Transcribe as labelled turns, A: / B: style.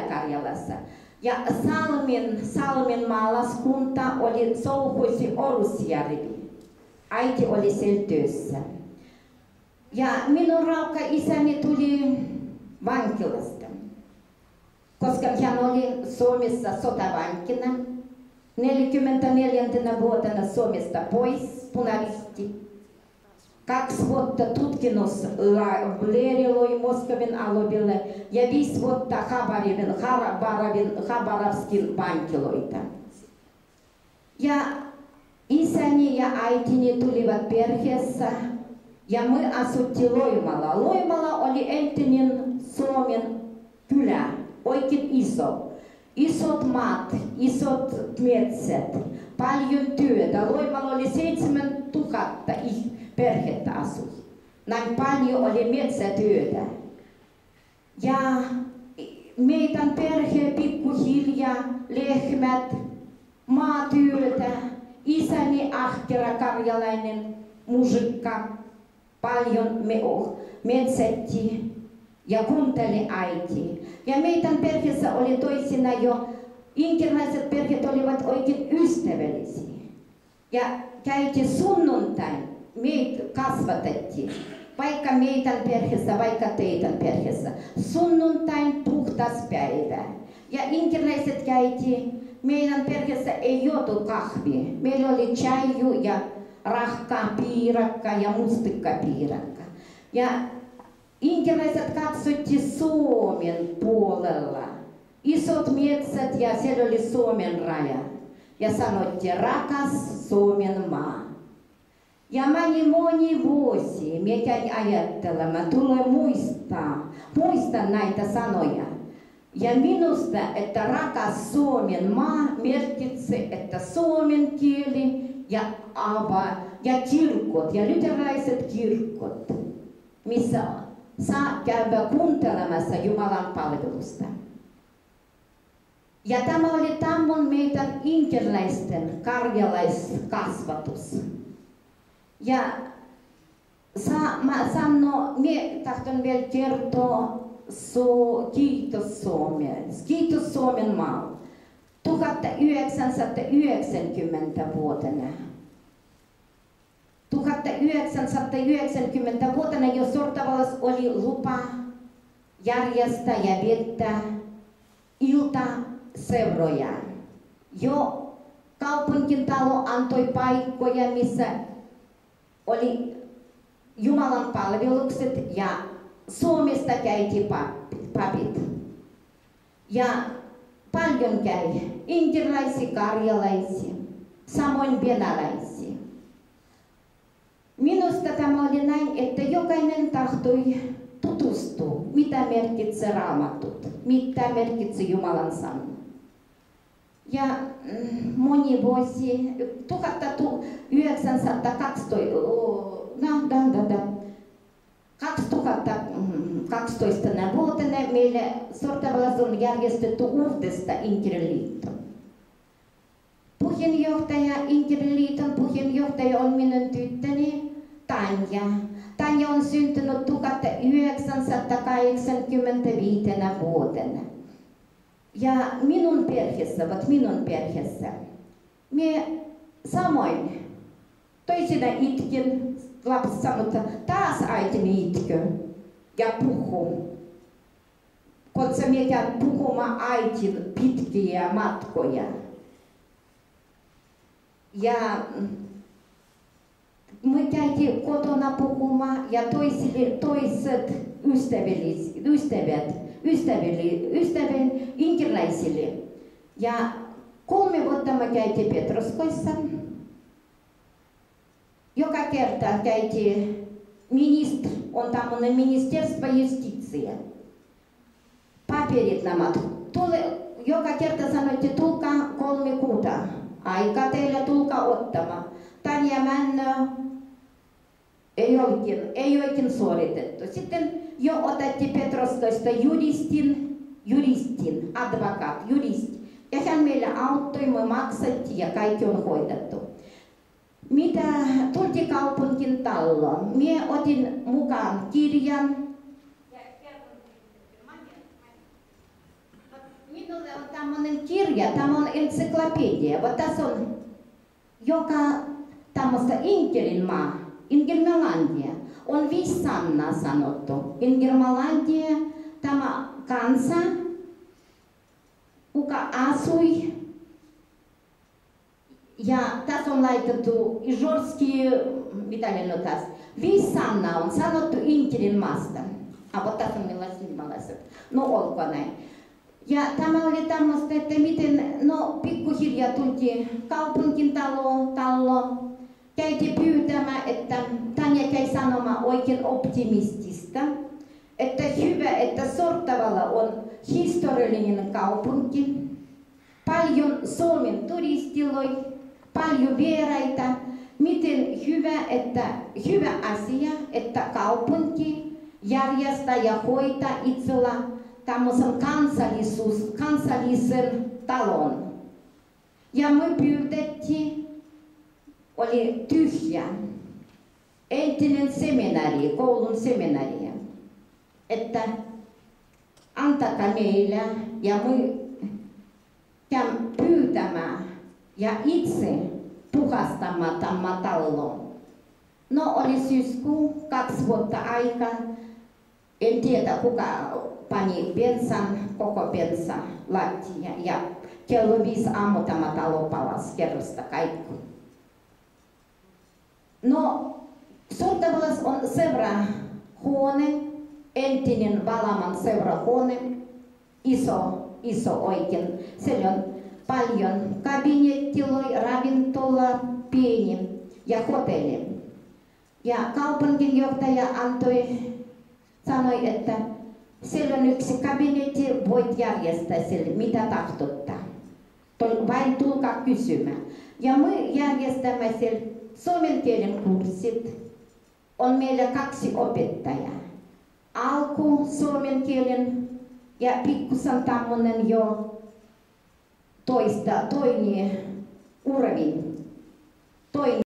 A: Etelä-Karjalassa. Ja Salmin maalaskunta oli Souhuisi Orusjärvi. Äiti oli siellä työssä. Ja minun raukka isäni tuli vankilasta, koska hän oli Suomessa sotavankina. 44. vuotena Suomesta pois, punaristi. 2 vuotta tutkinnossa leirillä Moskovin alueella ja 5 vuotta Khabarovskin vankiloita. Ja isäni ja äitini tulivat perheessä ja me asuttiin Loimalla. Loimalla oli entinen Suomen kylä, oikein iso. Isot maat, isot metsät, paljon työtä. Loimalla oli 7000 perhettä asui. Näin paljon oli metsätyötä. Ja meidän perhe pikkuhiljaa, lehmät, maatyötä, isäni ahkera karjalainen musikka, paljon metsätti ja kuunteli äiti. Ja meidän perheessä oli toisina jo, inkeriläiset perheet olivat oikein ystävällisiä. Ja käytiin sunnuntain, meitä kasvatettiin, vaikka meidän perheessä, vaikka teidän perheessä. Sunnuntain puhtas päivä. Ja inkeriläiset käytiin, meidän perheessä ei juotu kahvia. Meillä oli chaju ja rahkaa piirakka ja mustikkapiirakka. Ja inkeriläiset katsottiin Suomen puolella. Isot metsät ja siellä oli Suomen raja. Ja sanottiin rakas Suomen maa. Ja moni vuosi minä käyn ajattelemaan, tulee muistan näitä sanoja. Ja minusta, että rakas Suomen maa merkitsee, että suomen kieli ja kirkot ja luterilaiset kirkot, missä saa käydä kuuntelemassa Jumalan palvelusta. Ja tämä oli meidän inkeriläisten karjalaiskasvatus. Ja minä tahdon vielä kertoa kiitos Suomen maa. 1990 vuotena. 1990 vuotena jo Sortavallassa oli lupa järjestää ja viettää iltaseuroja. Jo kaupunkitalo antoi paikkoja, missä oli Jumalan palvelukset ja Suomesta käytiin papit. Ja paljon käy inkeriläisiä, karjalaisia, samoin venäläisiä. Minusta tämä oli näin, että jokainen tahtoi tutustua, mitä merkitsee Raamatut, mitä merkitsee Jumalan sana. Ja moni vuosi, 2012 vuotena meille Sortavallassa on järjestetty uudesta Inkeriliitto. Inkeriliiton puheenjohtaja on minun tyttöni Tanja. Tanja on syntynyt 1985 vuotena. Ja minun perheessä, minä samoin toisina itkin, lapsi sanoi, että taas äitini itkö ja puhuu. Koska minä käyn puhumaan äitin pitkiä matkoja. Ja me käytiin kotona puhumaan ja toiset ystävien inkeriläisille. Ja 3 vuotta me käytiin Petroskoissa. Joka kerta käytiin on tämmöinen ministerство justitia. Paperit nämä. Joka kerta sanottiin, tulkaa 3 kuuta. Aika teillä tulkaa ottamaan. Tanja Männö ei oikein suoritettu. Sitten jo otettiin Petroskoista juristin, advokaat, juristi. Ja hän meille auttoi, me maksettiin ja kaikki on hoidettu. Mitä tultiin kaupunkin taloon? Minä otin mukaan kirjan. kirja, tämä on ensyklopedia. Tässä on joka tämmöistä Inkerin maa, Ingermanlandia, on 5 sanaa sanottu. Ingermanlandia, tämä kansa, kuka asui. Ja tässä on laitettu Ijorski, mitä ne on tässä. 5 sanaa on sanottu Inkerin maasta. Aber tässä on millaiset. No olko näin. Ja tämä oli tämmöistä, että miten, no pikkuhiljaa tultiin kaupunkin talo. Käytiin pyytämään, että Tanja käy sanomaan oikein optimistista. Että hyvä, että Sortavalla on historiallinen kaupunki. Paljon Suomen turistiloja, paljon vieraita. Miten hyvä asia, että kaupunki järjestää ja hoitaa itsellä tämmöisen kansallisen talon. Ja me pyydettiin, oli tyhjä, entinen seminaari, koulun seminaari, että antakaa meille ja me käyn pyytämään ja itse puhastamaan tämän talon. No oli syyskuu, 2 vuotta aikaa. En tiedä kuka pani koko bensan lattia ja kello 5 aamu tämä talo palasi kerrasta kaikki. No, Sortavallassa on seurahuone, entinen Valaman seurahuone, iso oikein. Siellä on paljon kabinettiloja, ravintola, pieni ja hotelli. Ja kaupunginjohtaja sanoi, että siellä on yksi kabinetti, voit järjestää sille, mitä tahtottaa. Vain tulkaa kysymään. Ja me järjestämme siellä suomen kielen kurssit. On meillä 2 opettajaa. Alku suomen kielen ja pikkusen tämmöinen jo toinen urvin.